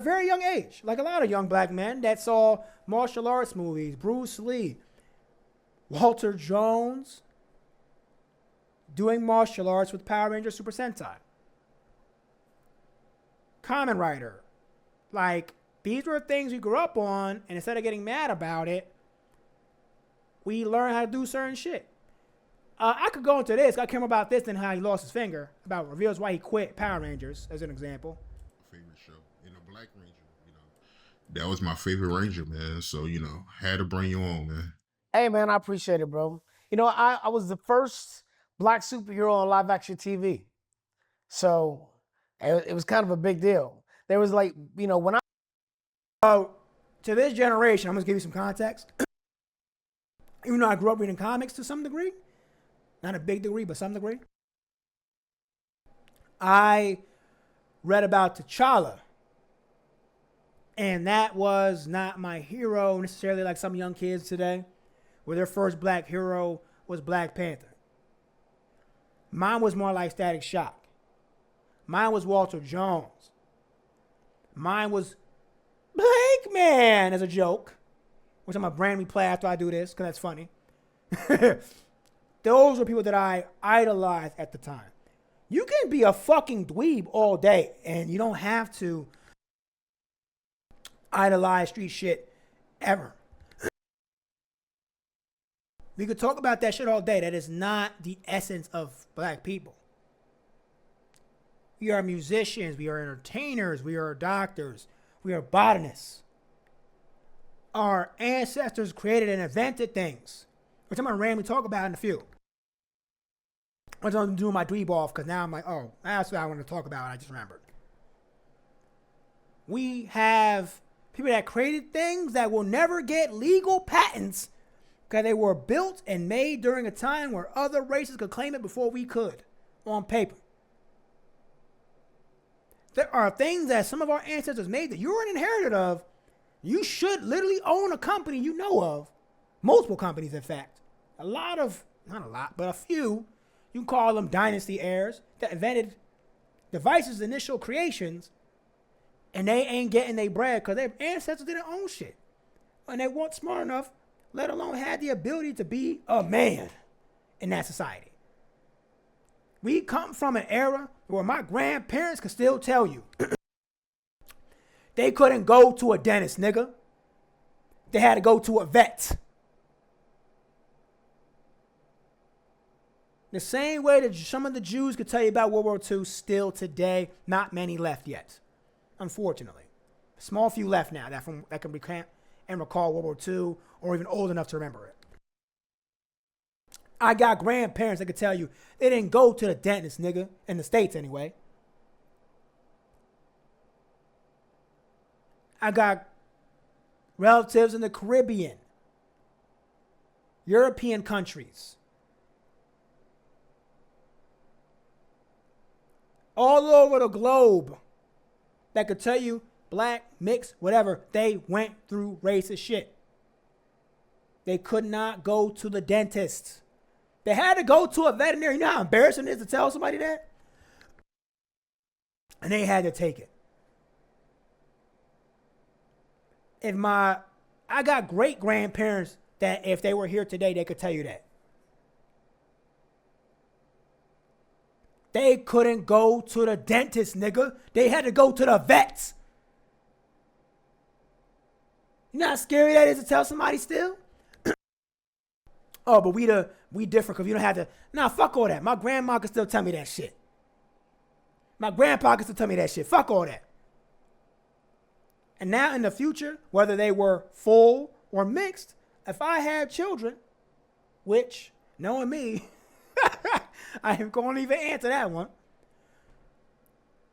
very young age, like a lot of young black men that saw martial arts movies, Bruce Lee, Walter Jones, doing martial arts with Power Rangers Super Sentai. Kamen Rider. Like, these were things we grew up on, and instead of getting mad about it, we learned how to do certain shit. I could go into this. I care more about this than how he lost his finger. About reveals why he quit Power Rangers, as an example. Favorite show in a Black Ranger, that was my favorite Ranger, man. So had to bring you on, man. Hey, man, I appreciate it, bro. I was the first black superhero on live action TV. So it was kind of a big deal. There was like, when I... So, to this generation, I'm going to give you some context. Even though I grew up reading comics to some degree, not a big degree, but some degree, I read about T'Challa. And that was not my hero necessarily like some young kids today, where their first black hero was Black Panther. Mine was more like Static Shock. Mine was Walter Jones. Mine was Blake Man as a joke, which I'm a brand we play after I do this because that's funny. Those were people that I idolized at the time. You can be a fucking dweeb all day and you don't have to idolize street shit ever. We could talk about that shit all day. That is not the essence of black people. We are musicians. We are entertainers. We are doctors. We are botanists. Our ancestors created and invented things, which I'm going to randomly talk about in a few. I'm going to do my dweeb off because now I'm like, oh, that's what I want to talk about. I just remembered. We have people that created things that will never get legal patents because they were built and made during a time where other races could claim it before we could on paper. There are things that some of our ancestors made that you're an inheritor of. You should literally own a company you know of. Multiple companies, in fact. Not a lot, but a few. You can call them dynasty heirs that invented devices' initial creations, and they ain't getting their bread because their ancestors didn't own shit. And they weren't smart enough, let alone had the ability to be a man in that society. We come from an era where my grandparents could still tell you they couldn't go to a dentist, nigga. They had to go to a vet. The same way that some of the Jews could tell you about World War II still today, not many left yet, unfortunately. A small few left now that can recant and recall World War II or even old enough to remember it. I got grandparents that could tell you they didn't go to the dentist, nigga, in the States anyway. I got relatives in the Caribbean, European countries, all over the globe that could tell you black, mixed, whatever, they went through racist shit. They could not go to the dentist. They had to go to a veterinary. You know how embarrassing it is to tell somebody that? And they had to take it. I got great grandparents that if they were here today, they could tell you that. They couldn't go to the dentist, nigga. They had to go to the vets. You know how scary that is to tell somebody still? Oh, but we different because you don't have to. Nah, fuck all that. My grandma can still tell me that shit. My grandpa can still tell me that shit. Fuck all that. And now in the future, whether they were full or mixed, if I had children, which, knowing me, I ain't going to even answer that one.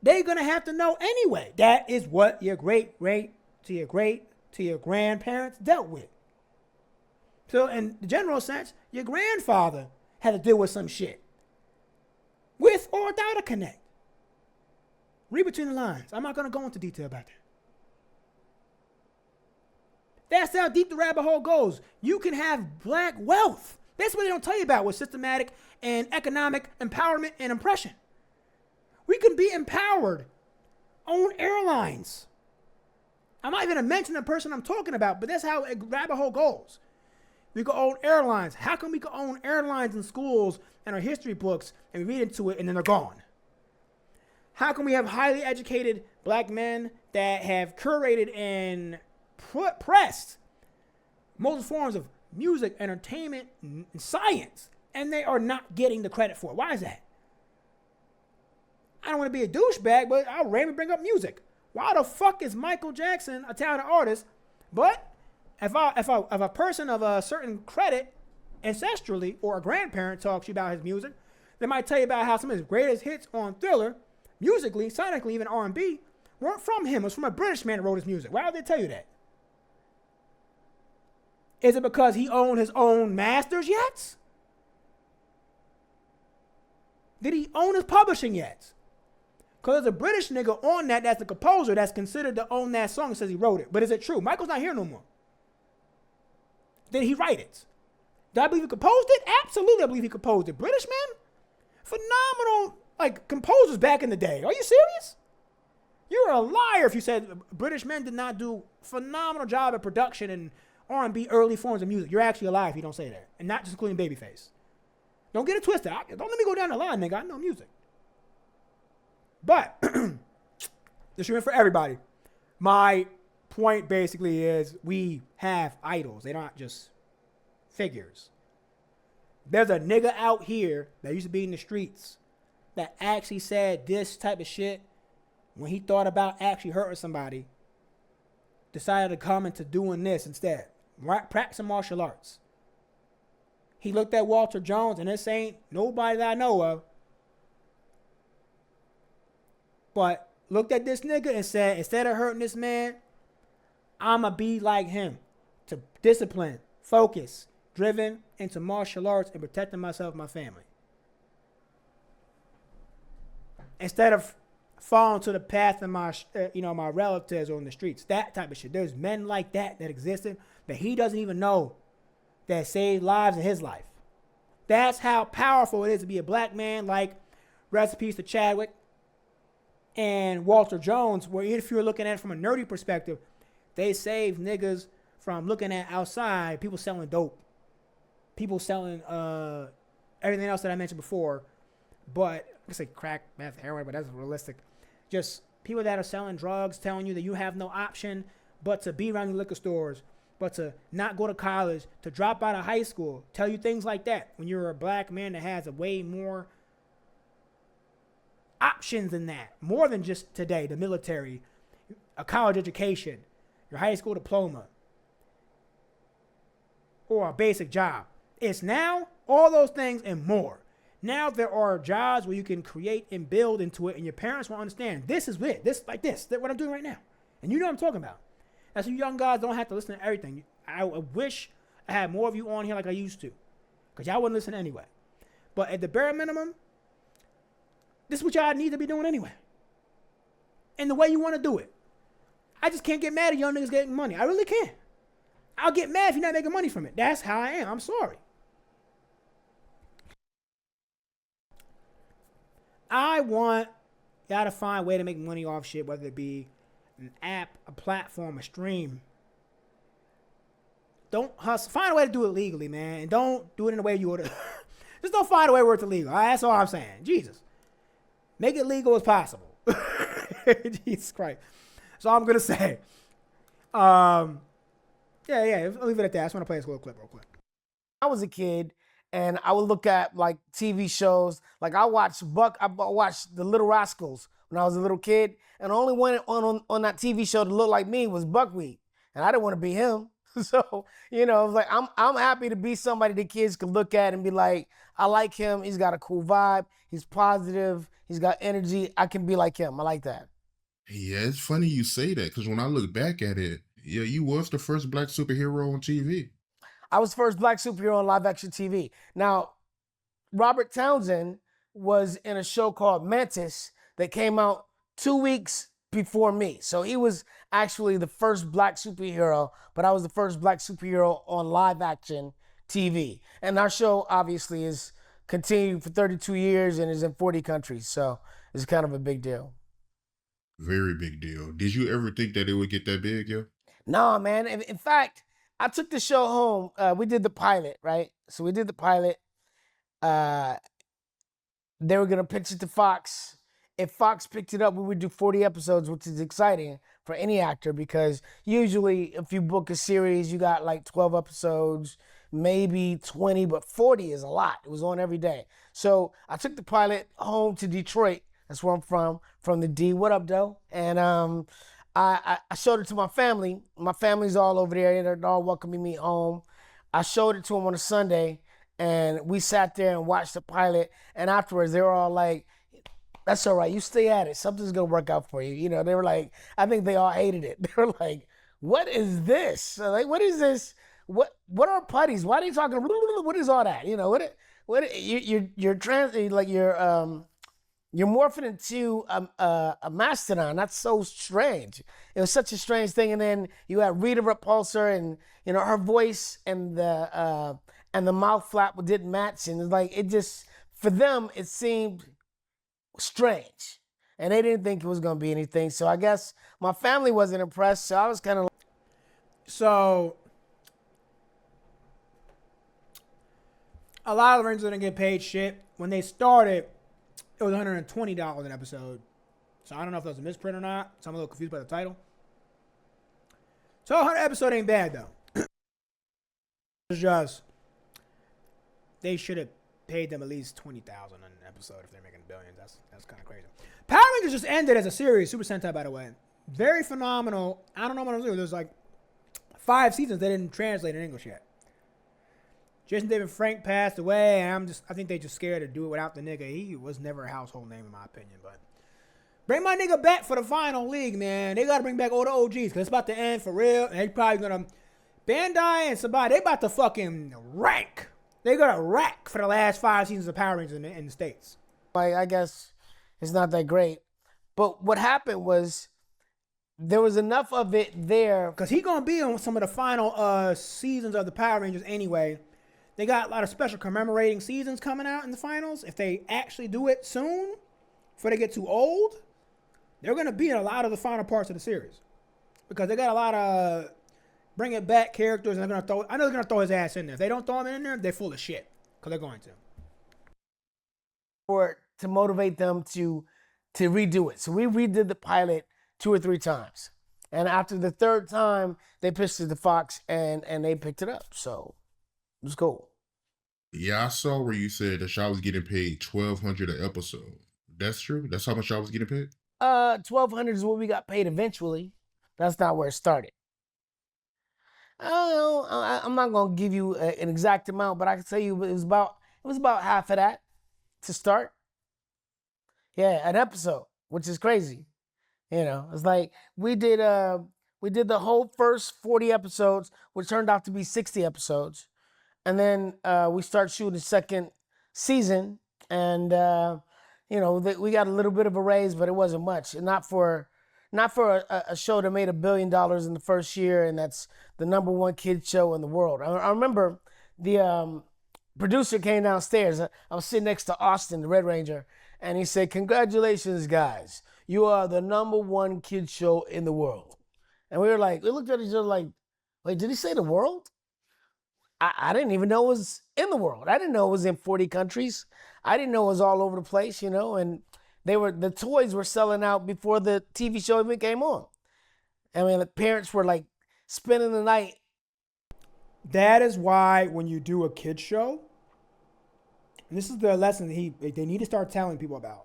They're going to have to know anyway. That is what your great to your grandparents dealt with. So in the general sense, your grandfather had to deal with some shit. With or without a connect. Read between the lines. I'm not going to go into detail about that. That's how deep the rabbit hole goes. You can have black wealth. That's what they don't tell you about with systematic and economic empowerment and oppression. We can be empowered, own airlines, I'm not even going to mention the person I'm talking about, but that's how a rabbit hole goes. We could own airlines. How come we could own airlines in schools and our history books and we read into it and then they're gone? How can we have highly educated black men that have curated and pressed most forms of music, entertainment, and science, and they are not getting the credit for it? Why is that? I don't want to be a douchebag, but I'll randomly bring up music. Why the fuck is Michael Jackson a talented artist, but if a person of a certain credit ancestrally or a grandparent talks to you about his music, they might tell you about how some of his greatest hits on Thriller, musically, sonically, even R&B, weren't from him. It was from a British man that wrote his music. Why would they tell you that? Is it because he owned his own masters yet? Did he own his publishing yet? Because there's a British nigga on that's the composer that's considered to own that song and says he wrote it. But is it true? Michael's not here no more. Did he write it? Do I believe he composed it? Absolutely, I believe he composed it. British man? Phenomenal, composers back in the day. Are you serious? You're a liar if you said British men did not do a phenomenal job at production and R&B early forms of music. You're actually a liar if you don't say that. And not just including Babyface. Don't get it twisted. Don't let me go down the line, nigga. I know music. But, this is for everybody. My point basically is we have idols. They're not just figures. There's a nigga out here that used to be in the streets that actually said this type of shit when he thought about actually hurting somebody, decided to come into doing this instead. Practicing martial arts. He looked at Walter Jones, and this ain't nobody that I know of, but looked at this nigga and said, instead of hurting this man, I'ma be like him. To discipline, focus, driven into martial arts and protecting myself and my family. Instead of falling to the path of my relatives or in the streets. That type of shit. There's men like that existed that he doesn't even know that saved lives in his life. That's how powerful it is to be a black man, like rest in peace to Chadwick and Walter Jones, where if you're looking at it from a nerdy perspective, they saved niggas from looking at outside, people selling dope, people selling everything else that I mentioned before, but I say crack, meth, heroin, but that's realistic. Just people that are selling drugs, telling you that you have no option but to be around the liquor stores, but to not go to college, to drop out of high school, tell you things like that when you're a black man that has a way more options than that. More than just today, the military, a college education, your high school diploma, or a basic job. It's now all those things and more. Now there are jobs where you can create and build into it, and your parents will understand. This is it. This like this. That's what I'm doing right now. And you know what I'm talking about. That's why young guys don't have to listen to everything. I wish I had more of you on here like I used to, because y'all wouldn't listen anyway. But at the bare minimum, this is what y'all need to be doing anyway. And the way you want to do it. I just can't get mad at young niggas getting money. I really can't. I'll get mad if you're not making money from it. That's how I am. I'm sorry. I want y'all to find a way to make money off shit, whether it be an app, a platform, a stream. Don't hustle. Find a way to do it legally, man. And don't do it in a way you would. Just don't find a way where it's illegal. All right, that's all I'm saying. Jesus. Make it legal as possible. Jesus Christ. So I'm going to say. Yeah, I'll leave it at that. I just want to play this little clip real quick. I was a kid, and I would look at like TV shows. Like I watched The Little Rascals when I was a little kid, and the only one on that TV show that looked like me was Buckwheat, and I didn't want to be him. So like I'm happy to be somebody the kids can look at and be like, I like him. He's got a cool vibe. He's positive. He's got energy. I can be like him. I like that. Yeah, it's funny you say that, because when I look back at it, yeah, you was the first black superhero on TV. I was the first black superhero on live action TV. Now, Robert Townsend was in a show called Mantis that came out 2 weeks before me. So he was actually the first black superhero, but I was the first black superhero on live action TV. And our show obviously is continued for 32 years and is in 40 countries. So it's kind of a big deal. Very big deal. Did you ever think that it would get that big, yo? No, man. In fact, I took the show home. We did the pilot, right? So we did the pilot. Uh, they were gonna pitch it to Fox. If Fox picked it up, we would do 40 episodes, which is exciting for any actor because usually if you book a series, you got like 12 episodes, maybe 20, but 40 is a lot. It was on every day. So I took the pilot home to Detroit. That's where I'm from the D. What up, Doe? And I showed it to my family. My family's all over there. They're all welcoming me home. I showed it to them on a Sunday, and we sat there and watched the pilot. And afterwards, they were all like, "That's all right. You stay at it. Something's gonna work out for you." You know, they were like, I think they all hated it. They were like, "What is this? So like, what is this? What are putties? Why are they talking? What is all that? You know, you're trans like you're morphing into a mastodon. That's so strange. It was such a strange thing. And then you had Rita Repulsor, and you know her voice and the mouth flap didn't match, and it's like it just for them it seemed strange, and they didn't think it was gonna be anything. So I guess my family wasn't impressed. So I was kind of So a lot of the Rangers didn't get paid shit. When they started, it was $120 an episode. So I don't know if that was a misprint or not. So I'm a little confused by the title. So 100 episode ain't bad though. It's just they should have paid them at least $20,000 an episode if they're making billions. That's kind of crazy. Power Rangers just ended as a series, Super Sentai, by the way. Very phenomenal. I don't know what I'm doing. There's like 5 seasons they didn't translate in English yet. Jason David Frank passed away, and I think they just scared to do it without the nigga. He was never a household name in my opinion, but bring my nigga back for the final league, man. They gotta bring back all the OGs because it's about to end for real, and they probably gonna Bandai and Saban. They about to fucking rank. They got a rack for the last 5 seasons of Power Rangers in the States. I guess it's not that great. But what happened was there was enough of it there. Because he going to be on some of the final seasons of the Power Rangers anyway. They got a lot of special commemorating seasons coming out in the finals. If they actually do it soon, before they get too old, they're going to be in a lot of the final parts of the series. Because they got a lot of bring it back characters, and they're gonna throw. I know they're gonna throw his ass in there. If they don't throw him in there, they're full of shit. Because they're going to. Or to motivate them to redo it. So we redid the pilot 2 or 3 times, and after the 3rd time, they pitched it to Fox, and they picked it up. So it was cool. Yeah, I saw where you said that y'all was getting paid $1,200 an episode. That's true. That's how much y'all was getting paid. 1,200 is what we got paid eventually. That's not where it started. I don't know. I'm not gonna give you an exact amount, but I can tell you it was about half of that to start. Yeah, an episode, which is crazy. You know, it's like we did the whole first 40 episodes, which turned out to be 60 episodes, and then we start shooting the second season, and you know we got a little bit of a raise, but it wasn't much, and not for a show that made $1 billion in the first year, and that's the #1 kids show in the world. I remember the producer came downstairs. I was sitting next to Austin, the Red Ranger, and he said, "Congratulations, guys. You are the #1 kids show in the world." And we looked at each other like, wait, did he say the world? I didn't even know it was in the world. I didn't know it was in 40 countries. I didn't know it was all over the place, you know, and the toys were selling out before the TV show even came on. I mean, the parents were like spending the night. That is why when you do a kid show, and this is the lesson they need to start telling people about,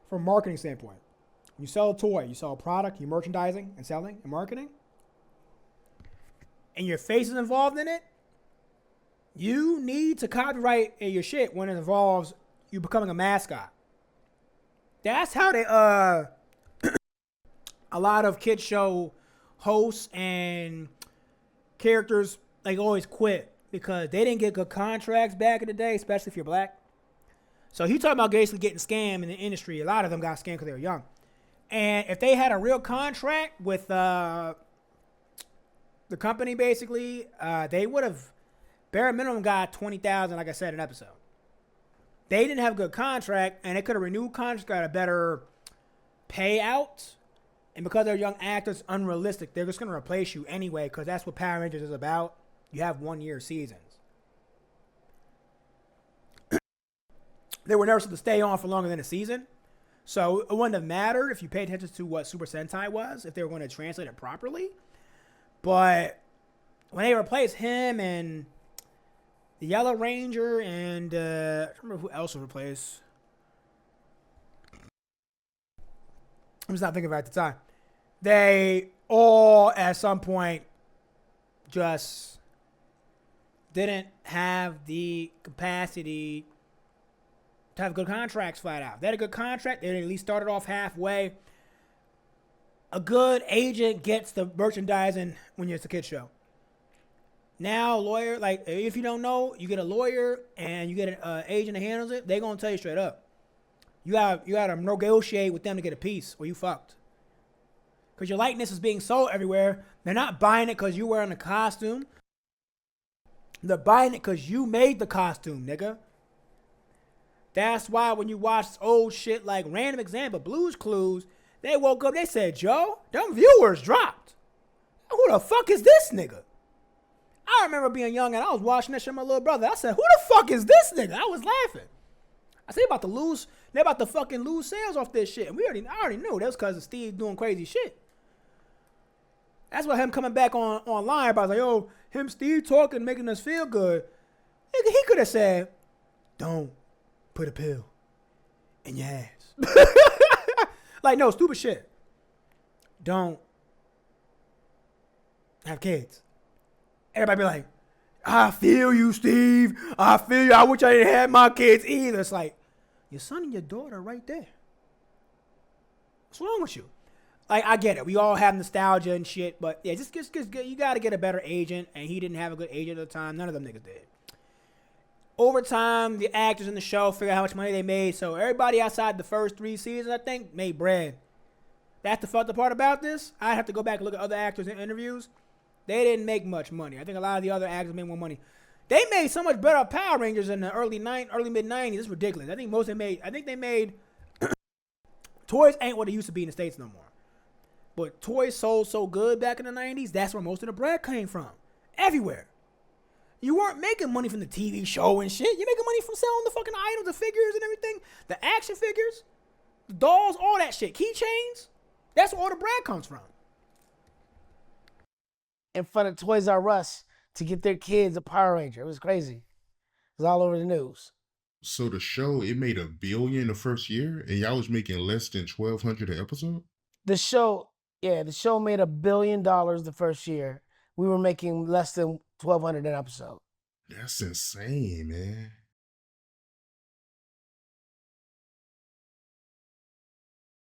from a marketing standpoint. When you sell a toy, you sell a product, you're merchandising and selling and marketing, and your face is involved in it, you need to copyright your shit when it involves you becoming a mascot. That's how they a lot of kid show hosts and characters like always quit because they didn't get good contracts back in the day, especially if you're black. So he talking about basically getting scammed in the industry. A lot of them got scammed because they were young. And if they had a real contract with the company, basically, they would have bare minimum got $20,000, like I said, an episode. They didn't have a good contract, and they could have renewed contracts, got a better payout. And because they're young actors, unrealistic. They're just going to replace you anyway because that's what Power Rangers is about. You have 1 year seasons. They were never supposed to stay on for longer than a season. So it wouldn't have mattered if you paid attention to what Super Sentai was, if they were going to translate it properly. But when they replaced him and the Yellow Ranger and I don't remember who else was replaced. I'm just not thinking about it at the time. They all, at some point, just didn't have the capacity to have good contracts flat out. If they had a good contract, they at least started off halfway. A good agent gets the merchandising when it's a kid show. Now, lawyer, like, if you don't know, you get a lawyer and you get an agent that handles it, they're going to tell you straight up. You got to negotiate with them to get a piece or you fucked. Because your likeness is being sold everywhere. They're not buying it because you're wearing a costume. They're buying it because you made the costume, nigga. That's why when you watch old shit like random example, Blue's Clues, they woke up, they said, Joe, them viewers dropped. Who the fuck is this nigga? I remember being young and I was watching that shit with my little brother. I said, who the fuck is this nigga? I was laughing. I said, they're about to fucking lose sales off this shit. And I already knew that was because of Steve doing crazy shit. That's why him coming back online, everybody's like, yo, him, Steve talking, making us feel good. Nigga, he could have said, don't put a pill in your ass. Like, no, stupid shit. Don't have kids. Everybody be like, I feel you, Steve. I feel you. I wish I didn't have my kids either. It's like, your son and your daughter right there. What's wrong with you? Like, I get it. We all have nostalgia and shit, but yeah, just you got to get a better agent, and he didn't have a good agent at the time. None of them niggas did. Over time, the actors in the show figured out how much money they made, so everybody outside the first 3 seasons, I think, made bread. That's the fucked up part about this. I'd have to go back and look at other actors in interviews. They didn't make much money. I think a lot of the other actors made more money. They made so much better Power Rangers in the early mid-90s. It's ridiculous. I think they made toys ain't what it used to be in the States no more. But toys sold so good back in the 90s, that's where most of the bread came from. Everywhere. You weren't making money from the TV show and shit. You're making money from selling the fucking items, the figures and everything. The action figures, the dolls, all that shit. Keychains. That's where all the bread comes from. In front of Toys R Us to get their kids a Power Ranger. It was crazy. It was all over the news. So the show, it made $1 billion the first year, and y'all was making less than 1,200 an episode? The show made $1 billion the first year. We were making less than 1,200 an episode. That's insane, man.